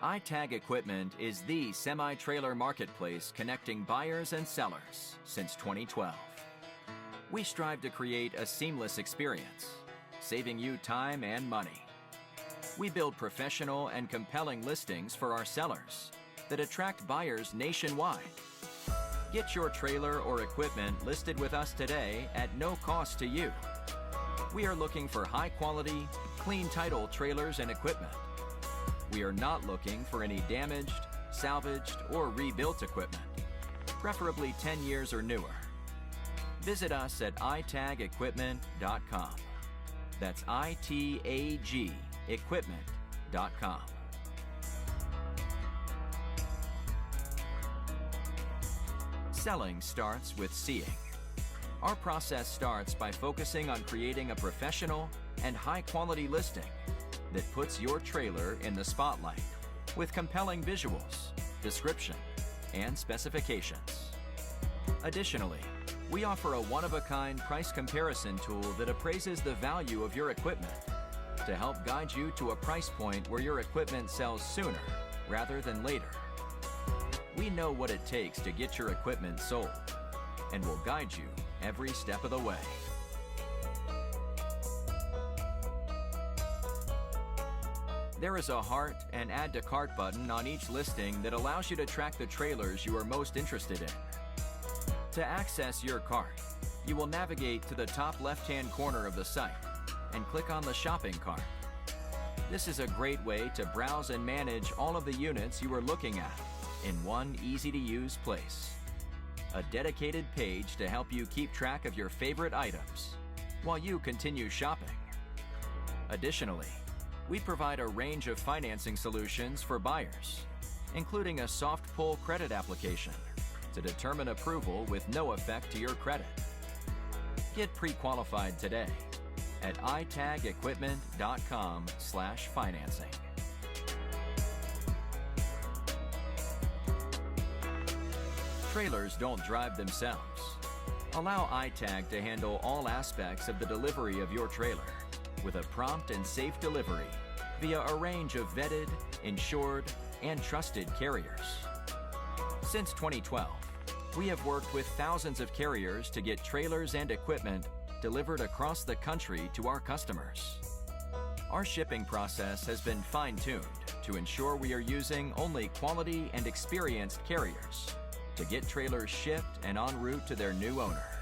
iTag Equipment is the semi-trailer marketplace connecting buyers and sellers since 2012. We strive to create a seamless experience, saving you time and money. We build professional and compelling listings for our sellers that attract buyers nationwide. Get your trailer or equipment listed with us today at no cost to you. We are looking for high-quality, clean title trailers and equipment. We are not looking for any damaged, salvaged, or rebuilt equipment, preferably 10 years or newer. Visit us at itagequipment.com. That's ITAG equipment.com. Selling starts with seeing. Our process starts by focusing on creating a professional and high-quality listing that puts your trailer in the spotlight with compelling visuals, description, and specifications. Additionally, we offer a one-of-a-kind price comparison tool that appraises the value of your equipment to help guide you to a price point where your equipment sells sooner rather than later. We know what it takes to get your equipment sold and will guide you every step of the way. There is a heart and add to cart button on each listing that allows you to track the trailers you are most interested in. To access your cart, you will navigate to the top left-hand corner of the site and click on the shopping cart. This is a great way to browse and manage all of the units you are looking at in one easy-to-use place. A dedicated page to help you keep track of your favorite items while you continue shopping. Additionally, we provide a range of financing solutions for buyers, including a soft pull credit application to determine approval with no effect to your credit. Get pre-qualified today at itagequipment.com/financing. Trailers don't drive themselves. Allow iTag to handle all aspects of the delivery of your trailer with a prompt and safe delivery via a range of vetted, insured, and trusted carriers. Since 2012, we have worked with thousands of carriers to get trailers and equipment delivered across the country to our customers. Our shipping process has been fine-tuned to ensure we are using only quality and experienced carriers to get trailers shipped and en route to their new owner.